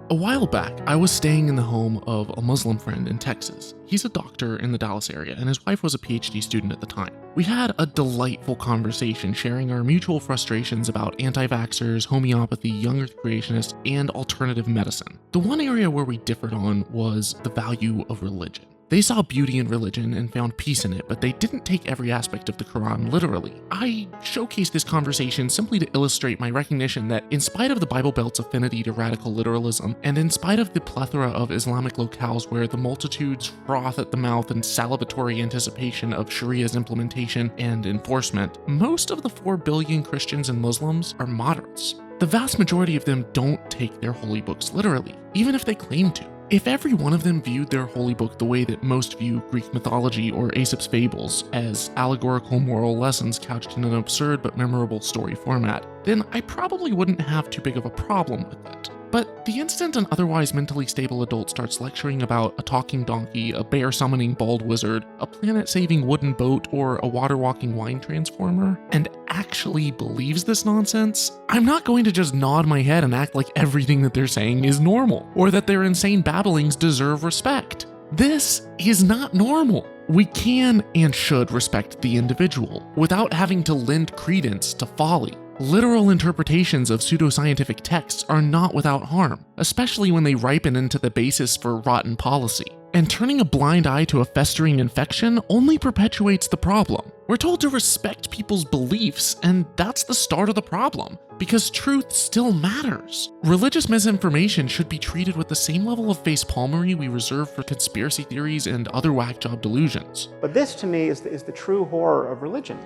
A while back, I was staying in the home of a Muslim friend in Texas. He's a doctor in the Dallas area, and his wife was a PhD student at the time. We had a delightful conversation sharing our mutual frustrations about anti-vaxxers, homeopathy, young earth creationists, and alternative medicine. The one area where we differed on was the value of religion. They saw beauty in religion and found peace in it, but they didn't take every aspect of the Quran literally. I showcased this conversation simply to illustrate my recognition that in spite of the Bible Belt's affinity to radical literalism, and in spite of the plethora of Islamic locales where the multitudes froth at the mouth in salivatory anticipation of Sharia's implementation and enforcement, most of the 4 billion Christians and Muslims are moderates. The vast majority of them don't take their holy books literally, even if they claim to. If every one of them viewed their holy book the way that most view Greek mythology or Aesop's fables, as allegorical moral lessons couched in an absurd but memorable story format, then I probably wouldn't have too big of a problem with it. But the instant an otherwise mentally stable adult starts lecturing about a talking donkey, a bear-summoning bald wizard, a planet-saving wooden boat, or a water-walking wine transformer, and actually believes this nonsense, I'm not going to just nod my head and act like everything that they're saying is normal, or that their insane babblings deserve respect. This is not normal. We can and should respect the individual, without having to lend credence to folly. Literal interpretations of pseudoscientific texts are not without harm, especially when they ripen into the basis for rotten policy. And turning a blind eye to a festering infection only perpetuates the problem. We're told to respect people's beliefs, and that's the start of the problem, because truth still matters. Religious misinformation should be treated with the same level of facepalmery we reserve for conspiracy theories and other whack-job delusions. But this, to me, is the true horror of religion.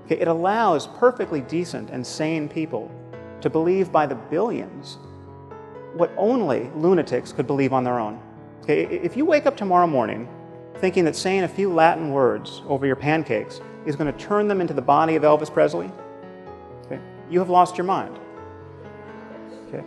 It allows perfectly decent and sane people to believe by the billions what only lunatics could believe on their own. If you wake up tomorrow morning thinking that saying a few Latin words over your pancakes is going to turn them into the body of Elvis Presley, you have lost your mind.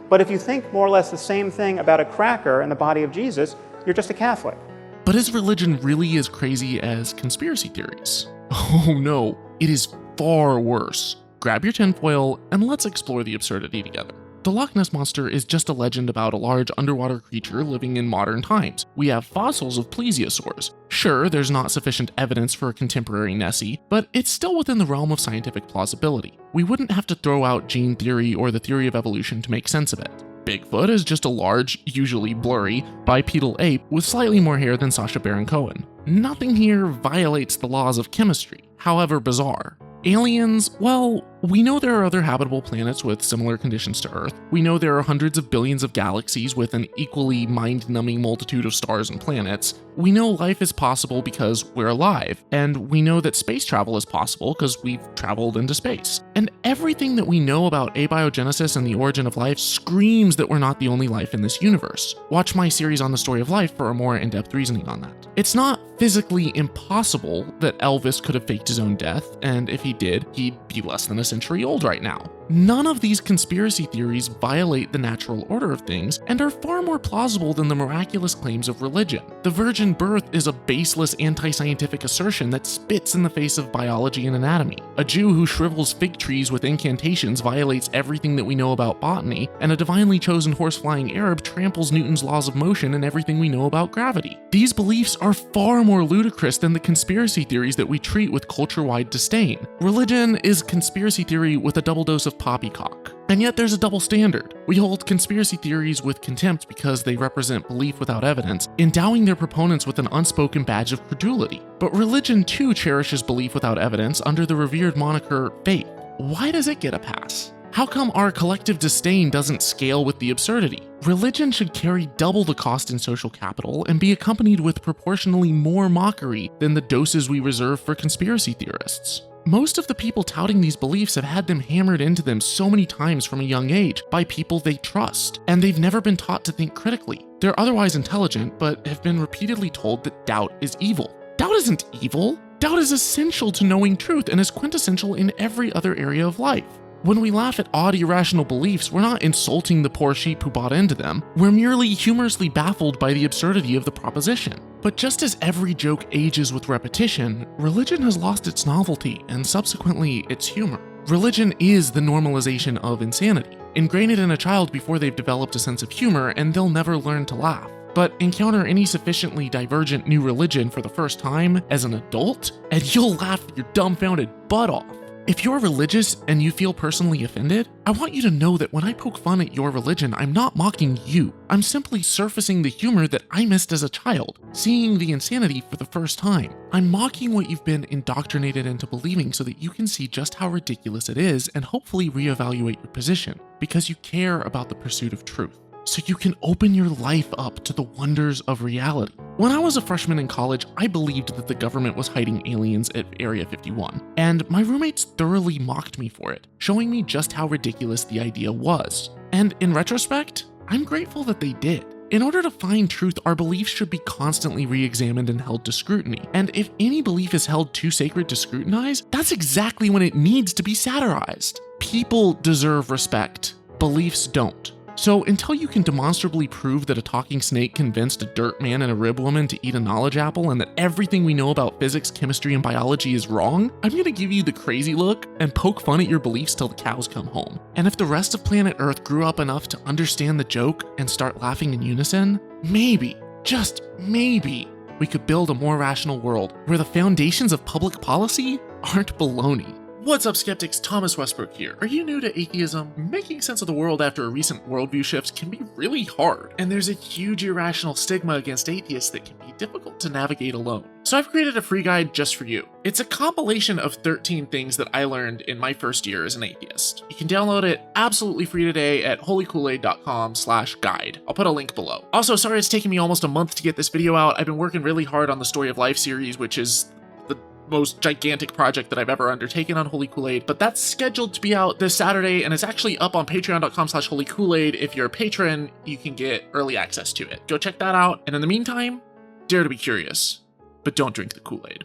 But if you think more or less the same thing about a cracker and the body of Jesus, you're just a Catholic. But is religion really as crazy as conspiracy theories? Oh no, it is far worse. Grab your tinfoil and let's explore the absurdity together. The Loch Ness Monster is just a legend about a large underwater creature living in modern times. We have fossils of plesiosaurs. Sure, there's not sufficient evidence for a contemporary Nessie, but it's still within the realm of scientific plausibility. We wouldn't have to throw out gene theory or the theory of evolution to make sense of it. Bigfoot is just a large, usually blurry, bipedal ape with slightly more hair than Sacha Baron Cohen. Nothing here violates the laws of chemistry, however bizarre. Aliens, well, we know there are other habitable planets with similar conditions to Earth. We know there are hundreds of billions of galaxies with an equally mind-numbing multitude of stars and planets. We know life is possible because we're alive, and we know that space travel is possible because we've traveled into space. And everything that we know about abiogenesis and the origin of life screams that we're not the only life in this universe. Watch my series on the story of life for a more in-depth reasoning on that. It's not physically impossible that Elvis could have faked his own death, and if he did, he'd be less than a century old right now. None of these conspiracy theories violate the natural order of things and are far more plausible than the miraculous claims of religion. The virgin birth is a baseless anti-scientific assertion that spits in the face of biology and anatomy. A Jew who shrivels fig trees with incantations violates everything that we know about botany, and a divinely chosen horse-flying Arab tramples Newton's laws of motion and everything we know about gravity. These beliefs are far more ludicrous than the conspiracy theories that we treat with culture-wide disdain. Religion is conspiracy theory with a double dose of poppycock. And yet there's a double standard. We hold conspiracy theories with contempt because they represent belief without evidence, endowing their proponents with an unspoken badge of credulity. But religion too cherishes belief without evidence under the revered moniker faith. Why does it get a pass? How come our collective disdain doesn't scale with the absurdity? Religion should carry double the cost in social capital and be accompanied with proportionally more mockery than the doses we reserve for conspiracy theorists. Most of the people touting these beliefs have had them hammered into them so many times from a young age by people they trust, and they've never been taught to think critically. They're otherwise intelligent, but have been repeatedly told that doubt is evil. Doubt isn't evil. Doubt is essential to knowing truth and is quintessential in every other area of life. When we laugh at odd irrational beliefs, we're not insulting the poor sheep who bought into them. We're merely humorously baffled by the absurdity of the proposition. But just as every joke ages with repetition, religion has lost its novelty and subsequently its humor. Religion is the normalization of insanity. Ingrain it in a child before they've developed a sense of humor, and they'll never learn to laugh. But encounter any sufficiently divergent new religion for the first time as an adult, and you'll laugh your dumbfounded butt off. If you're religious and you feel personally offended, I want you to know that when I poke fun at your religion, I'm not mocking you. I'm simply surfacing the humor that I missed as a child, seeing the insanity for the first time. I'm mocking what you've been indoctrinated into believing so that you can see just how ridiculous it is and hopefully reevaluate your position, because you care about the pursuit of truth. So you can open your life up to the wonders of reality. When I was a freshman in college, I believed that the government was hiding aliens at Area 51, and my roommates thoroughly mocked me for it, showing me just how ridiculous the idea was. And in retrospect, I'm grateful that they did. In order to find truth, our beliefs should be constantly re-examined and held to scrutiny. And if any belief is held too sacred to scrutinize, that's exactly when it needs to be satirized. People deserve respect. Beliefs don't. So until you can demonstrably prove that a talking snake convinced a dirt man and a rib woman to eat a knowledge apple and that everything we know about physics, chemistry, and biology is wrong, I'm gonna give you the crazy look and poke fun at your beliefs till the cows come home. And if the rest of planet Earth grew up enough to understand the joke and start laughing in unison, maybe, just maybe, we could build a more rational world where the foundations of public policy aren't baloney. What's up, skeptics? Thomas Westbrook here. Are you new to atheism? Making sense of the world after a recent worldview shift can be really hard, and there's a huge irrational stigma against atheists that can be difficult to navigate alone. So I've created a free guide just for you. It's a compilation of 13 things that I learned in my first year as an atheist. You can download it absolutely free today at holykoolaid.com/guide. I'll put a link below. Also, sorry it's taken me almost a month to get this video out. I've been working really hard on the Story of Life series, which is the most gigantic project that I've ever undertaken on Holy Kool-Aid, but that's scheduled to be out this Saturday, and it's actually up on patreon.com/holykoolaid. If you're a patron, you can get early access to it. Go check that out, and in the meantime, dare to be curious, but don't drink the Kool-Aid.